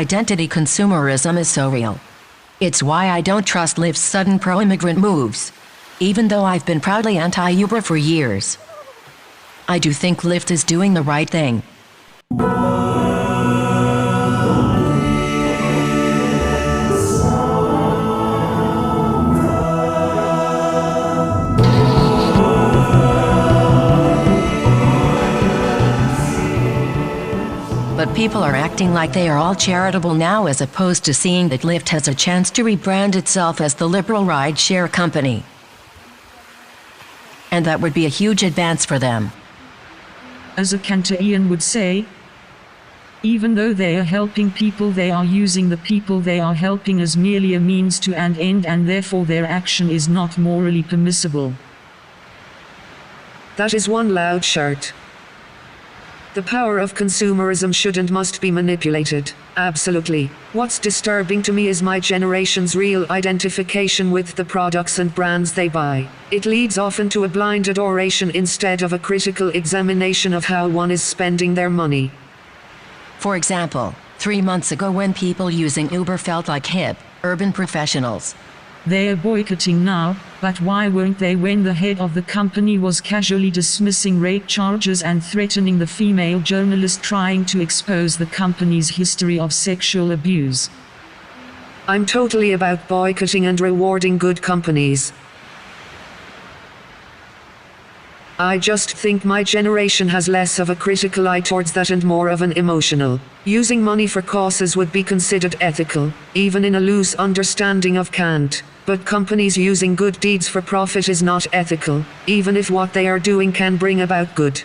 identity consumerism is so real. It's why I don't trust Lyft's sudden pro-immigrant moves, even though I've been proudly anti-Uber for years. I do think Lyft is doing the right thing. But people are acting like they are all charitable now, as opposed to seeing that Lyft has a chance to rebrand itself as the liberal ride-share company. And that would be a huge advance for them. As a Kantian would say, even though they are helping people, they are using the people they are helping as merely a means to an end, and therefore their action is not morally permissible. That is one loud shout. The power of consumerism should and must be manipulated. Absolutely. What's disturbing to me is my generation's real identification with the products and brands they buy. It leads often to a blind adoration instead of a critical examination of how one is spending their money. For example, 3 months ago when people using Uber felt like hip, urban professionals. They are boycotting now, but why weren't they when the head of the company was casually dismissing rape charges and threatening the female journalist trying to expose the company's history of sexual abuse? I'm totally about boycotting and rewarding good companies. I just think my generation has less of a critical eye towards that and more of an emotional. Using money for causes would be considered ethical, even in a loose understanding of Kant. But companies using good deeds for profit is not ethical, even if what they are doing can bring about good.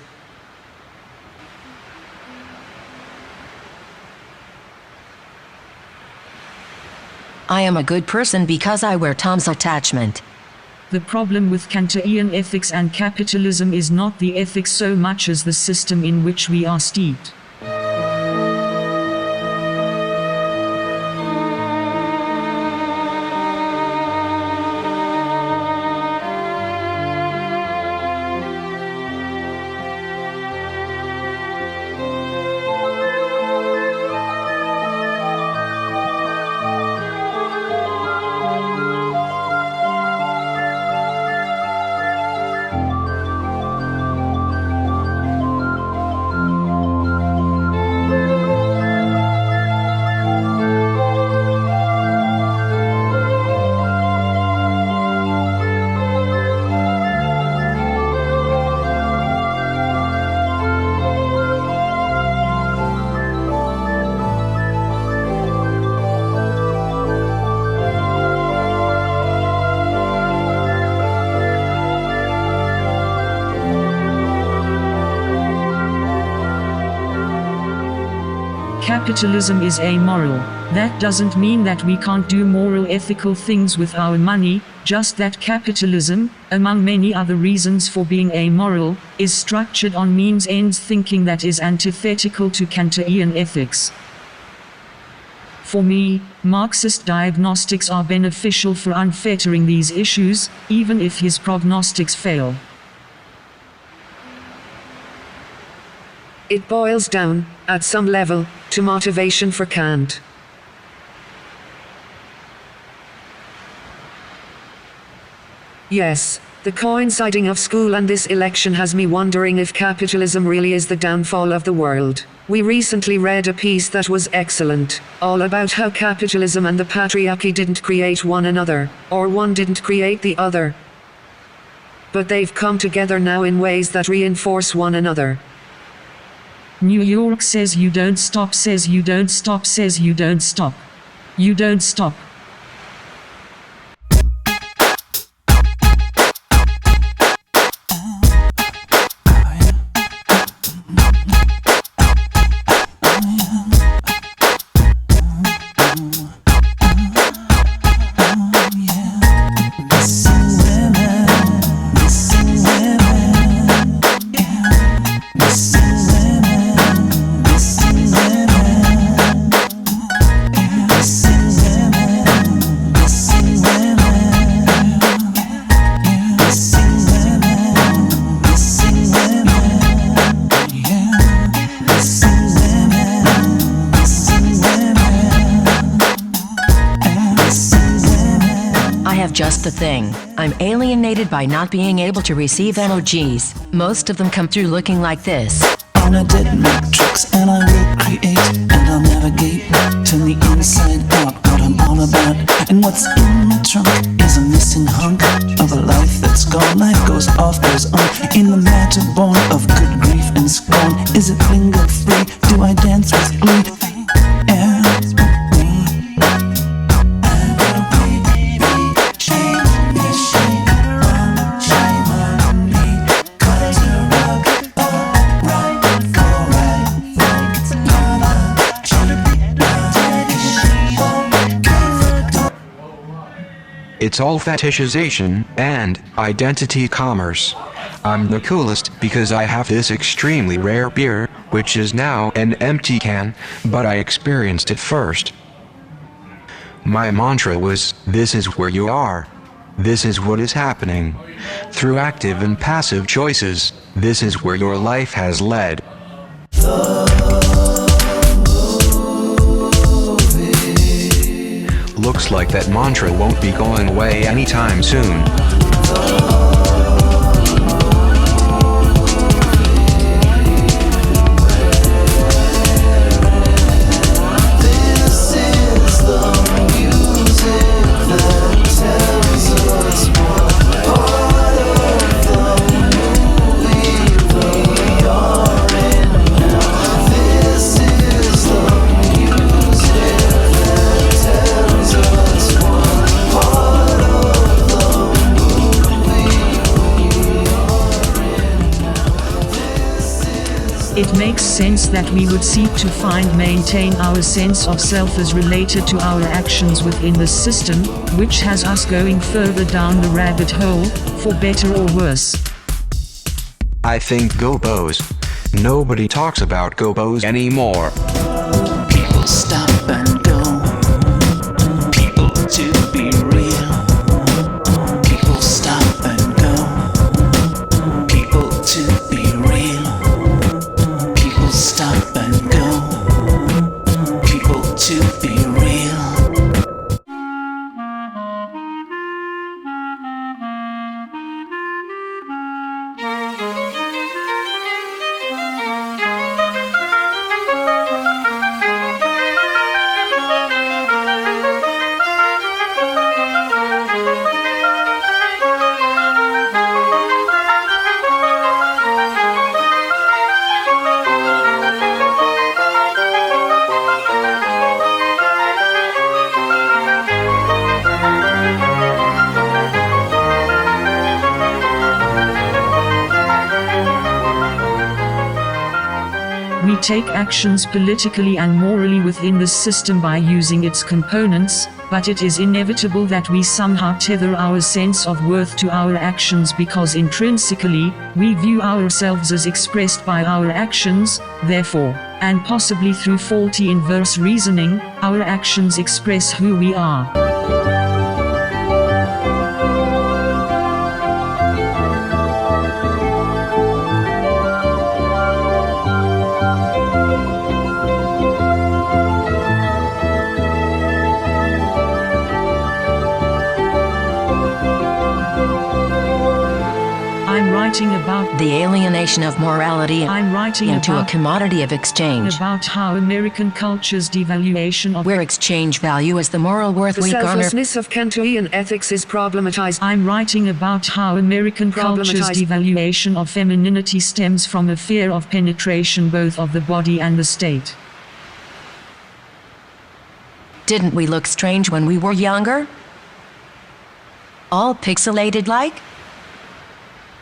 I am a good person because I wear Tom's attachment. The problem with Kantian ethics and capitalism is not the ethics so much as the system in which we are steeped. Capitalism is amoral. That doesn't mean that we can't do moral, ethical things with our money, just that capitalism, among many other reasons for being amoral, is structured on means-ends thinking that is antithetical to Kantian ethics. For me, Marxist diagnostics are beneficial for unfettering these issues, even if his prognostics fail. It boils down, at some level, to motivation for Kant. Yes, the coinciding of school and this election has me wondering if capitalism really is the downfall of the world. We recently read a piece that was excellent, all about how capitalism and the patriarchy didn't create one another, or one didn't create the other. But they've come together now in ways that reinforce one another. New York says you don't stop, says you don't stop, says you don't stop. You don't stop. just the thing. I'm alienated by not being able to receive emojis. Most of them come through looking like this. On a dead matrix, and I will create, and I'll navigate, turn the inside out, what I'm all about. And what's in the trunk is a missing hunk of a life that's gone. Life goes off, goes on, in the matter born of good grief and scorn. Is it finger free? Do I dance with glee? Yeah. It's all fetishization and identity commerce. I'm the coolest because I have this extremely rare beer, which is now an empty can, but I experienced it first. My mantra was, this is where you are. This is what is happening. Through active and passive choices, this is where your life has led. Looks like that mantra won't be going away anytime soon. It makes sense that we would seek to maintain our sense of self as related to our actions within the system, which has us going further down the rabbit hole, for better or worse. I think gobos. Nobody talks about gobos anymore. People stop and go. People to be real. People stop and go. People to be real. People stop and go. People to be real. We take actions politically and morally within the system by using its components, but it is inevitable that we somehow tether our sense of worth to our actions because intrinsically, we view ourselves as expressed by our actions, therefore, and possibly through faulty inverse reasoning, our actions express who we are. I'm writing about The alienation of morality I'm writing into a about commodity of exchange, about how American culture's devaluation of where exchange value is the moral worth The we garner. selflessness of Kantian ethics is problematized. I'm writing about how American culture's Problematized. devaluation of femininity stems from a fear of penetration both of the body and the state. Didn't we look strange when we were younger? All pixelated like?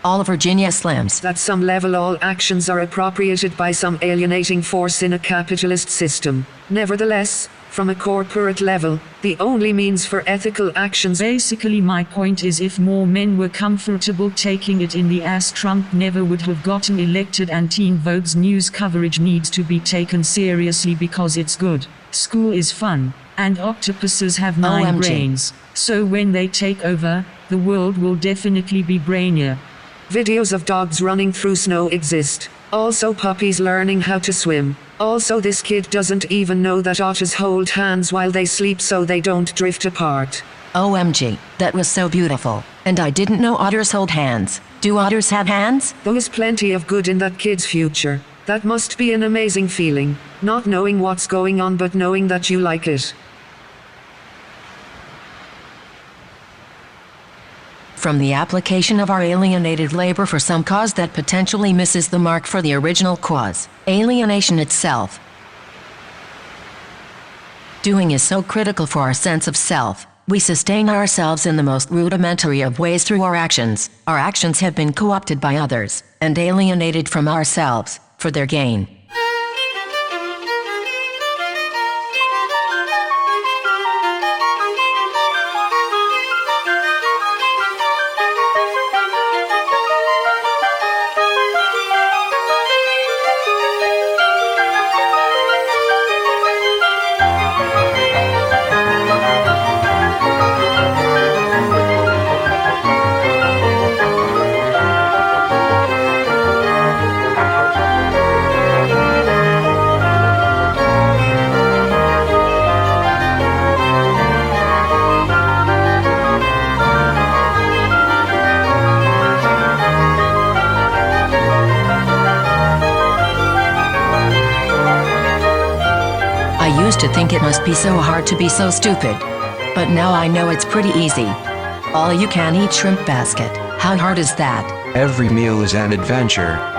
All Virginia Slims. At some level all actions are appropriated by some alienating force in a capitalist system. Nevertheless, from a corporate level, the only means for ethical actions. Basically my point is if more men were comfortable taking it in the ass, Trump never would have gotten elected, and Teen Vogue's news coverage needs to be taken seriously because it's good. School is fun, and octopuses have 9 OMG. brains. So when they take over, the world will definitely be brainier. Videos of dogs running through snow exist. Also puppies learning how to swim. Also, this kid doesn't even know that otters hold hands while they sleep so they don't drift apart. OMG, that was so beautiful. And I didn't know otters hold hands. Do otters have hands? There's plenty of good in that kid's future. That must be an amazing feeling. Not knowing what's going on but knowing that you like it. From the application of our alienated labor for some cause that potentially misses the mark for the original cause, alienation itself. Doing is so critical for our sense of self. We sustain ourselves in the most rudimentary of ways through our actions. Our actions have been co-opted by others, and alienated from ourselves, for their gain. I used to think it must be so hard to be so stupid. But now I know it's pretty easy. All you can eat shrimp basket. How hard is that? Every meal is an adventure.